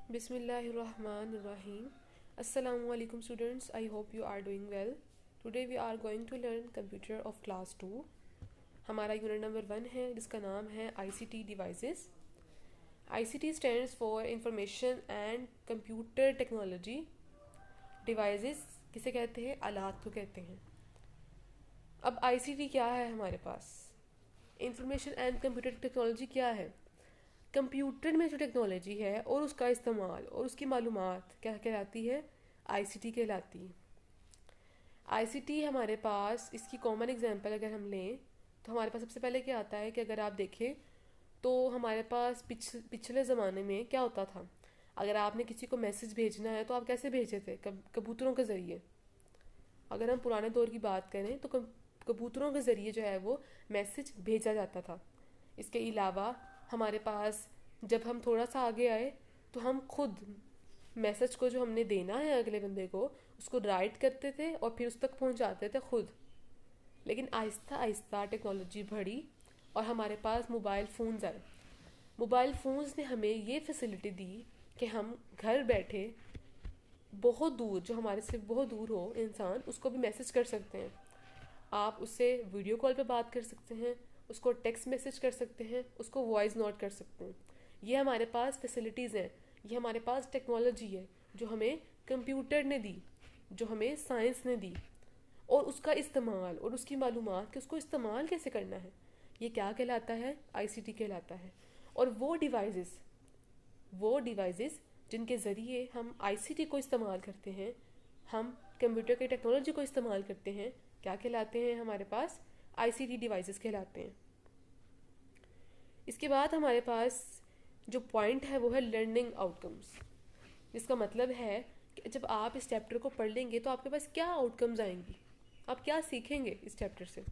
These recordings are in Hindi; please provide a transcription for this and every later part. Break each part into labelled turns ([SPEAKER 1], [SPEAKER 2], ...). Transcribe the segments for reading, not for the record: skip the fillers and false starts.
[SPEAKER 1] Bismillahirrahmanirrahim. Assalamu alaikum students. I hope you are doing well. Today we are going to learn computer of class 2. हमारा यूनिट नंबर 1 है जिसका नाम है ICT devices. ICT stands for Information and Computer Technology. Devices किसे कहते हैं? आलात को कहते हैं. अब ICT क्या है हमारे पास? Information and Computer Technology क्या है? कंप्यूटर में जो टेक्नोलॉजी है और उसका इस्तेमाल और उसकी मालूमात क्या कहलाती है? आईसीटी कहलाती है. आईसीटी हमारे पास इसकी कॉमन एग्जांपल अगर हम लें तो हमारे पास सबसे पहले क्या आता है कि अगर आप देखें तो हमारे पास पिछले ज़माने में क्या होता था. अगर आपने किसी को मैसेज भेजना है तो आप कैसे भेजे थे? कबूतरों के ज़रिए. अगर हम पुराने दौर की बात करें तो कबूतरों के ज़रिए जो है वो मैसेज भेजा जाता था. इसके अलावा हमारे पास जब हम थोड़ा सा आगे आए तो हम खुद मैसेज को जो हमने देना है अगले बंदे को उसको राइट करते थे और फिर उस तक पहुंचाते थे खुद. लेकिन आहिस्ता आहिस्ता टेक्नोलॉजी बढ़ी और हमारे पास मोबाइल फ़ोन्स आए. मोबाइल फ़ोन्स ने हमें ये फैसिलिटी दी कि हम घर बैठे बहुत दूर, जो हमारे से बहुत दूर हो इंसान, उसको भी मैसेज कर सकते हैं. आप उससे वीडियो कॉल पे बात कर सकते हैं, उसको टेक्स्ट मैसेज कर सकते हैं, उसको वॉइस नोट कर सकते हैं. ये हमारे पास फैसिलिटीज़ हैं, ये हमारे पास टेक्नोलॉजी है जो हमें कंप्यूटर ने दी, जो हमें साइंस ने दी. और उसका इस्तेमाल और उसकी मालूमात कि उसको इस्तेमाल कैसे करना है, ये क्या कहलाता है? आईसीटी कहलाता है. और वो डिवाइसेस जिनके ज़रिए हम आईसीटी को इस्तेमाल करते हैं, हम कंप्यूटर की टेक्नोलॉजी को इस्तेमाल करते हैं, क्या कहलाते हैं? हमारे पास आईसीटी डिवाइसेस कहलाते हैं. इसके बाद हमारे पास जो पॉइंट है वो है लर्निंग आउटकम्स, जिसका मतलब है कि जब आप इस चैप्टर को पढ़ लेंगे तो आपके पास क्या आउटकम्स आएंगी, आप क्या सीखेंगे इस चैप्टर से.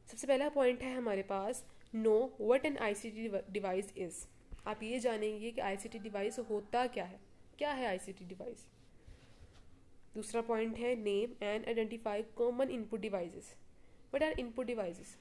[SPEAKER 1] सबसे पहला पॉइंट है हमारे पास know what an ICT device is. आप ये जानेंगे कि आईसीटी डिवाइस होता क्या है आईसीटी डिवाइस. दूसरा पॉइंट है name and identify common input devices. What are input devices?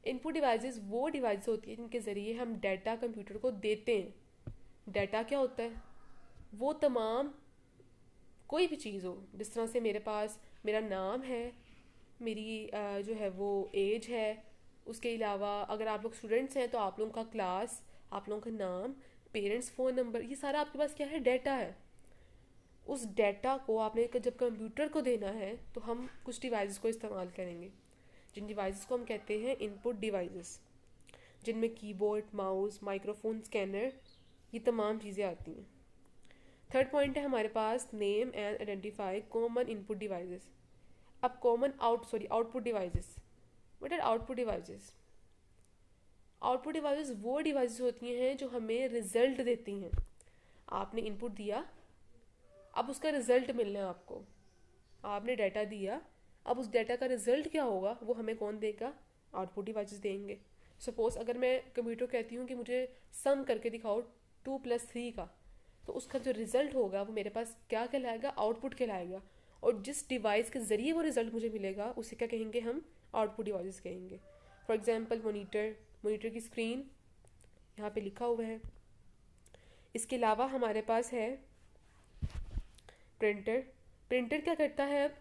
[SPEAKER 1] Input devices वो डिवाइस होती है जिनके ज़रिए हम डाटा कंप्यूटर को देते हैं. डाटा क्या होता है? वो तमाम कोई भी चीज़ हो, जिस तरह से मेरे पास मेरा नाम है, मेरी जो है वो एज है. उसके अलावा अगर आप लोग स्टूडेंट्स हैं तो आप लोगों का क्लास, आप लोगों का नाम, पेरेंट्स फ़ोन नंबर, ये सारा आपके पास क्या है? डाटा है. उस डाटा को आपने जब कंप्यूटर को देना है तो हम कुछ डिवाइसेस को इस्तेमाल करेंगे, जिन डिवाइसेस को हम कहते हैं इनपुट डिवाइसेस, जिनमें कीबोर्ड, माउस, माइक्रोफोन, स्कैनर, ये तमाम चीज़ें आती हैं. थर्ड पॉइंट है हमारे पास name and identify common input devices. अब output devices. What are output devices? Output devices वो डिवाइसेस होती हैं जो हमें रिजल्ट देती हैं. आपने इनपुट दिया, अब उसका रिजल्ट मिलना है आपको. आपने डाटा दिया, अब उस डाटा का रिजल्ट क्या होगा वो हमें कौन देगा? आउटपुट डिवाइसेस देंगे. सपोज अगर मैं कंप्यूटर कहती हूँ कि मुझे सम करके दिखाओ 2+3 का, तो उसका जो रिजल्ट होगा वो मेरे पास क्या कहलाएगा? आउटपुट कहलाएगा. और जिस डिवाइस के ज़रिए वो रिजल्ट मुझे मिलेगा उसे क्या कहेंगे? हम आउटपुट डिवाइसेस कहेंगे. फॉर एग्जांपल मॉनिटर की स्क्रीन यहाँ पे लिखा हुआ है. इसके अलावा हमारे पास है प्रिंटर क्या करता है? अब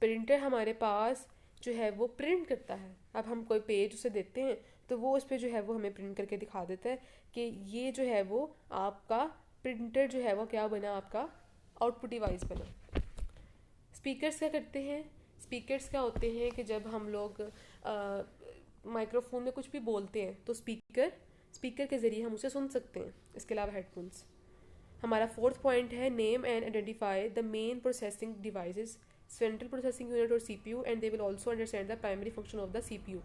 [SPEAKER 1] प्रिंटर हमारे पास जो है वो प्रिंट करता है. अब हम कोई पेज उसे देते हैं तो वो उस पर जो है वो हमें प्रिंट करके दिखा देता है कि ये जो है वो आपका प्रिंटर जो है वो क्या बना? आपका आउटपुट डिवाइस बना. स्पीकर्स क्या करते हैं? स्पीकर्स क्या होते हैं कि जब हम लोग माइक्रोफोन में कुछ भी बोलते हैं तो स्पीकर के ज़रिए हम उसे सुन सकते हैं. इसके अलावा हेडफोन्स. हमारा फोर्थ पॉइंट है name and identify the main processing devices, central processing unit और CPU, and they will also understand the primary function of the CPU.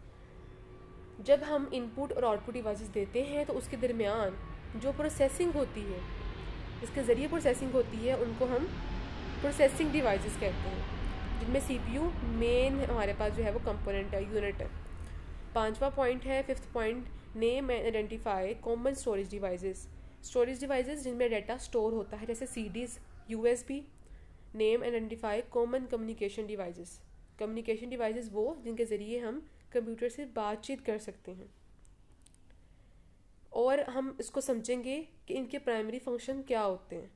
[SPEAKER 1] जब हम इनपुट और आउटपुट डिवाइसेस देते हैं तो उसके दरमियान जो प्रोसेसिंग होती है, जिसके ज़रिए प्रोसेसिंग होती है, उनको हम प्रोसेसिंग डिवाइसेस कहते हैं, जिनमें सीपीयू मेन हमारे पास जो है वो कंपोनेंट है, यूनिट है. पांचवा पॉइंट है, fifth point, name and identify common storage devices. Storage devices जिनमें डाटा स्टोर होता है, जैसे CDs, USB. Name and identify common communication devices. Communication devices वो जिनके ज़रिए हम कंप्यूटर से बातचीत कर सकते हैं. और हम इसको समझेंगे कि इनके प्राइमरी फंक्शन क्या होते हैं।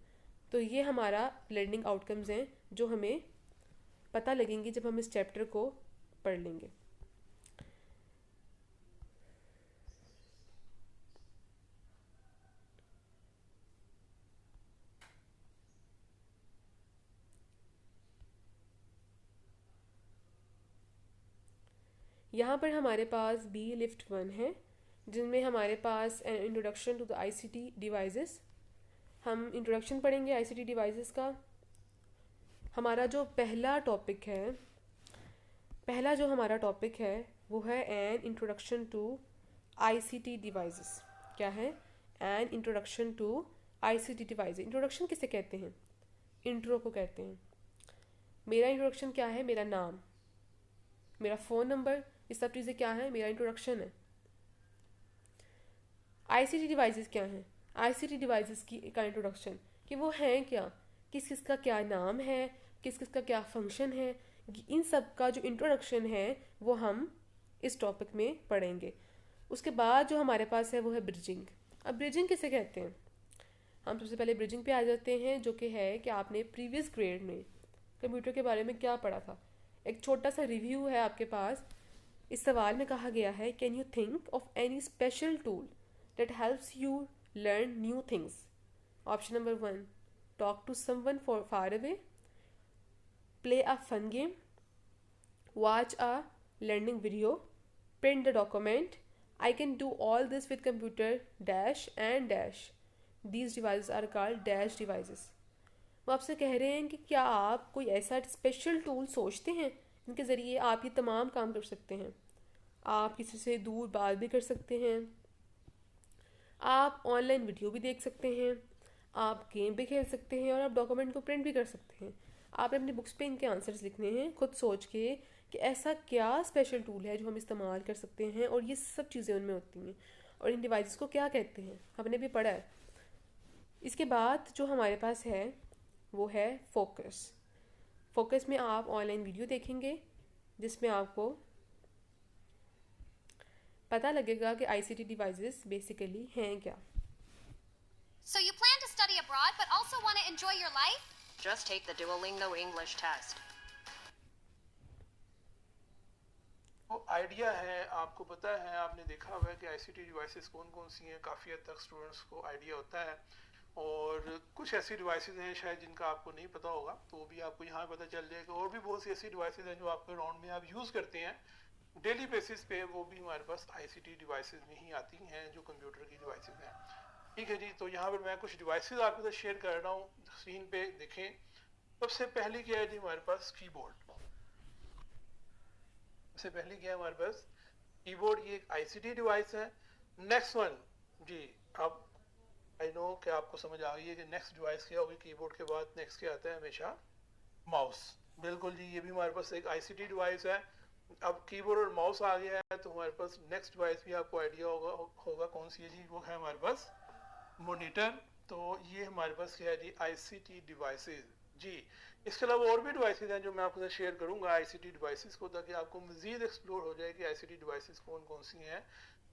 [SPEAKER 1] तो ये हमारा लर्निंग आउटकम्स हैं जो हमें पता लगेंगे जब हम इस चैप्टर को पढ़ लेंगे। यहाँ पर हमारे पास बी लिफ्ट 1 है, जिनमें हमारे पास introduction to the ICT devices. हम इंट्रोडक्शन पढ़ेंगे आईसीटी डिवाइसेस का। हमारा जो पहला जो हमारा टॉपिक है वो है an introduction to ICT devices. क्या है? An introduction to ICT devices. Introduction किसे कहते हैं? इंट्रो को कहते हैं। मेरा इंट्रोडक्शन क्या है? मेरा नाम, मेरा फ़ोन नंबर, ये सब चीज़ें क्या है? मेरा इंट्रोडक्शन है। आईसीटी डिवाइसेस क्या हैं? आईसीटी डिवाइसेस की का इंट्रोडक्शन कि वो हैं क्या, किस किस का क्या नाम है, किस किस का क्या फंक्शन है, इन सब का जो इंट्रोडक्शन है वो हम इस टॉपिक में पढ़ेंगे। उसके बाद जो हमारे पास है वो है ब्रिजिंग। अब ब्रिजिंग किसे कहते हैं? हम सबसे पहले ब्रिजिंग पे आ जाते हैं, जो कि है कि आपने प्रीवियस ग्रेड में कंप्यूटर के बारे में क्या पढ़ा था। एक छोटा सा रिव्यू है आपके पास। इस सवाल में कहा गया है, can you think of any special tool that helps you learn new things? Option number 1, talk to someone far away, play a fun game, watch a learning video, print the document. I can do all this with computer dash and dash. These devices are called dash devices. वो आपसे कह रहे हैं कि क्या आप कोई ऐसा स्पेशल टूल सोचते हैं जिनके ज़रिए आप ये तमाम काम कर सकते हैं। आप किसी से दूर बात भी कर सकते हैं, आप ऑनलाइन वीडियो भी देख सकते हैं, आप गेम भी खेल सकते हैं और आप डॉक्यूमेंट को प्रिंट भी कर सकते हैं। आपने अपनी बुक्स पे इनके आंसर्स लिखने हैं खुद सोच के कि ऐसा क्या स्पेशल टूल है जो हम इस्तेमाल कर सकते हैं और ये सब चीज़ें उनमें होती हैं और इन डिवाइसेस को क्या कहते हैं, हमने भी पढ़ा है। इसके बाद जो हमारे पास है वो है फोकस। फोकस में आप ऑनलाइन वीडियो देखेंगे जिसमें आपको पता लगेगा कि आईसीटी डिवाइसेस बेसिकली हैं क्या।
[SPEAKER 2] So you plan to study abroad but also want to enjoy your life? Just take the Duolingo English test.
[SPEAKER 3] वो आइडिया है, आपको पता है, आपने देखा हुआ है कि आईसीटी डिवाइसेस कौन कौन सी हैं। काफ़ी हद तक स्टूडेंट्स को आइडिया होता है और कुछ ऐसी डिवाइसेस हैं शायद जिनका आपको नहीं पता होगा, तो वो भी आपको यहाँ पता चल जाएगा। और भी बहुत सी ऐसी डिवाइसेस हैं जो आपके राउंड में आप यूज़ करते हैं डेली बेसिस पे, वो भी हमारे पास आईसीटी डिवाइसेस में ही आती हैं जो कंप्यूटर की डिवाइसेस हैं। ठीक है जी, तो यहाँ पर मैं कुछ डिवाइसेस आपके साथ शेयर कर रहा हूँ। स्क्रीन पे देखें, सबसे पहले क्या है जी हमारे पास कीबोर्ड। सबसे पहले क्या है हमारे पास कीबोर्ड, ये एक आईसीटी डिवाइस है। नेक्स्ट वन जी, आप आई नो कि आपको समझ आ गई है कि नेक्स्ट डिवाइस क्या होगी। कीबोर्ड के बाद नेक्स्ट क्या आता है हमेशा? माउस। बिल्कुल जी, ये भी हमारे पास एक आईसीटी डिवाइस है। अब कीबोर्ड और माउस आ गया है तो हमारे पास नेक्स्ट डिवाइस भी आपको आइडिया होगा कौन सी है जी, वो है हमारे पास मॉनिटर। तो ये हमारे पास क्या है जी, आईसीटी डिवाइसेस जी। इसके अलावा और भी डिवाइसेस हैं जो मैं आपके साथ शेयर करूंगा आईसीटी डिवाइसेस को, ताकि आपको मजीद एक्सप्लोर हो जाए कि आईसीटी डिवाइसेस कौन कौन सी हैं।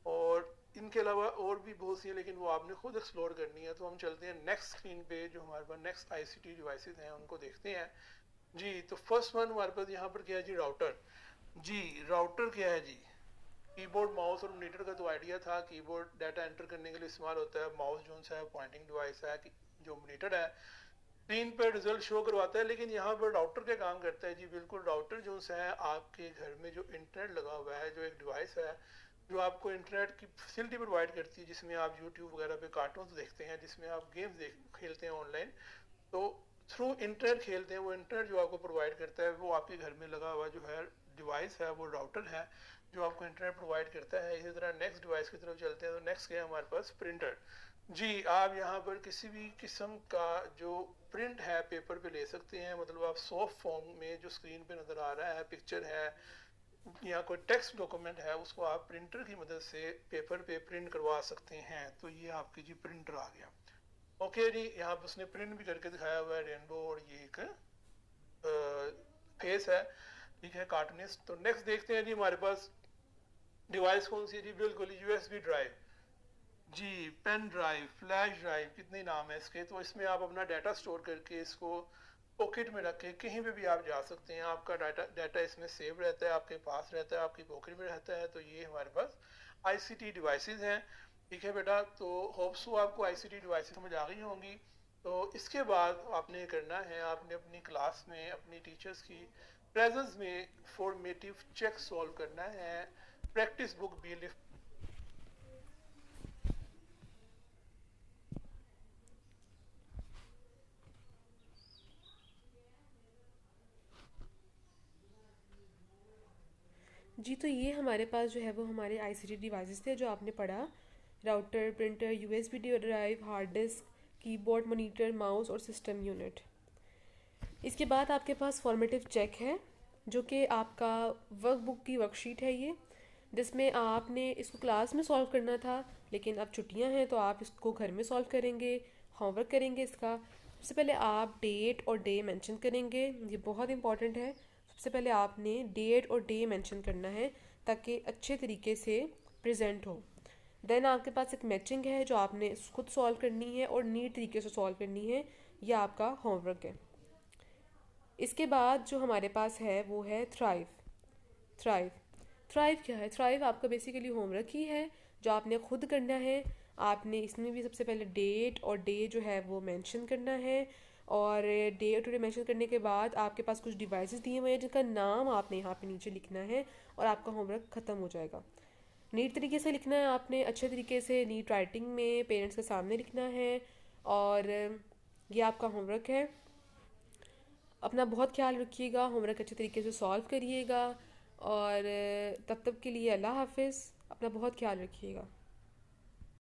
[SPEAKER 3] और इनके अलावा और भी बहुत सी हैं लेकिन वो आपने खुद एक्सप्लोर करनी है। तो हम चलते हैं नेक्स्ट स्क्रीन पे, जो हमारे पास नेक्स्ट आईसीटी डिवाइसेस हैं उनको देखते हैं जी। तो फर्स्ट वन हमारे पास यहाँ पर क्या है जी, राउटर जी। राउटर क्या है जी? कीबोर्ड, माउस और मॉनिटर का तो आइडिया था। कीबोर्ड डाटा एंटर करने के लिए इस्तेमाल होता है, माउस जो है पॉइंटिंग डिवाइस है, जो मॉनिटर है स्क्रीन पर रिजल्ट शो करवाता है। लेकिन यहाँ पर राउटर क्या काम करता है जी? बिल्कुल, राउटर जो है आपके घर में जो इंटरनेट लगा हुआ है, जो एक डिवाइस है जो आपको इंटरनेट की फैसिलिटी प्रोवाइड करती है, जिसमें आप यूट्यूब वगैरह पे कार्टून्स देखते हैं, जिसमें आप गेम्स खेलते हैं ऑनलाइन, तो थ्रू इंटरनेट खेलते हैं। वो इंटरनेट जो आपको प्रोवाइड करता है वो आपके घर में लगा हुआ जो है डिवाइस है, वो राउटर है जो आपको इंटरनेट प्रोवाइड करता है। इसी तरह नेक्स्ट डिवाइस की तरफ चलते हैं। तो नेक्स्ट क्या है हमारे पास? प्रिंटर जी। आप यहाँ पर किसी भी किस्म का जो प्रिंट है पेपर पे ले सकते हैं। मतलब आप सॉफ्ट फॉर्म में जो स्क्रीन पे नज़र आ रहा है, पिक्चर है या कोई टेक्स्ट डॉक्यूमेंट है, उसको आप प्रिंटर की मदद से पेपर पे प्रिंट करवा सकते हैं। तो ये आपकी जी प्रिंटर आ गया। ओके जी, यहाँ पर उसने प्रिंट भी करके दिखाया हुआ है रेनबो, और ये एक फेस है, ठीक है, कार्टूनिस्ट। तो नेक्स्ट देखते हैं जी हमारे पास डिवाइस कौन सी है जी? बिल्कुल यूएसबी ड्राइव। जी, पेन ड्राइव, फ्लैश ड्राइव, कितने नाम है इसके। तो इसमें आप अपना डाटा स्टोर करके इसको पॉकेट में रख के कहीं पे भी आप जा सकते हैं। आपका डाटा डाटा इसमें सेव रहता है, आपके पास रहता है, आपकी पॉकेट में रहता है। तो ये हमारे पास आईसीटी डिवाइसेस हैं। ठीक है बेटा, तो होप्स सो आपको आईसीटी डिवाइसेस समझ आ गई होंगी। तो इसके बाद आपने करना है, आपने अपनी क्लास में अपनी टीचर्स की प्रेजेंस में फॉर्मेटिव चेक सॉल्व करना है। प्रैक्टिस बुक बी लिफ्ट।
[SPEAKER 1] जी, तो ये हमारे पास जो है वो हमारे आईसीटी डिवाइसेस थे जो आपने पढ़ा। Router, printer, USB drive, hard disk, keyboard, monitor, mouse और सिस्टम यूनिट। इसके बाद आपके पास फॉर्मेटिव चेक है जो कि आपका वर्कबुक की वर्कशीट है ये, जिसमें आपने इसको क्लास में सॉल्व करना था, लेकिन अब छुट्टियां हैं तो आप इसको घर में सॉल्व करेंगे, होमवर्क करेंगे इसका। सबसे पहले आप डेट और डे मेंशन करेंगे, ये बहुत इंपॉर्टेंट है। सबसे पहले आपने डेट और डे मेंशन करना है ताकि अच्छे तरीके से प्रेजेंट हो। देन आपके पास एक मैचिंग है जो आपने खुद सॉल्व करनी है और नीट तरीके से सॉल्व करनी है, यह आपका होमवर्क है। इसके बाद जो हमारे पास है वो है थ्राइव। थ्राइव थ्राइव क्या है? थ्राइव आपका बेसिकली होमवर्क ही है जो आपने खुद करना है। आपने इसमें भी सबसे पहले डेट और डे जो है वो मेंशन करना है, और डे और डे मेंशन करने के बाद आपके पास कुछ डिवाइसेस दिए हुए हैं जिनका नाम आपने यहाँ पे नीचे लिखना है, और आपका होमवर्क ख़त्म हो जाएगा। नीट तरीके से लिखना है आपने, अच्छे तरीके से नीट राइटिंग में पेरेंट्स के सामने लिखना है, और ये आपका होमवर्क है। अपना बहुत ख्याल रखिएगा, होमवर्क अच्छे तरीके से सॉल्व करिएगा, और तब तक के लिए अल्लाह हाफिज़। अपना बहुत ख्याल रखिएगा।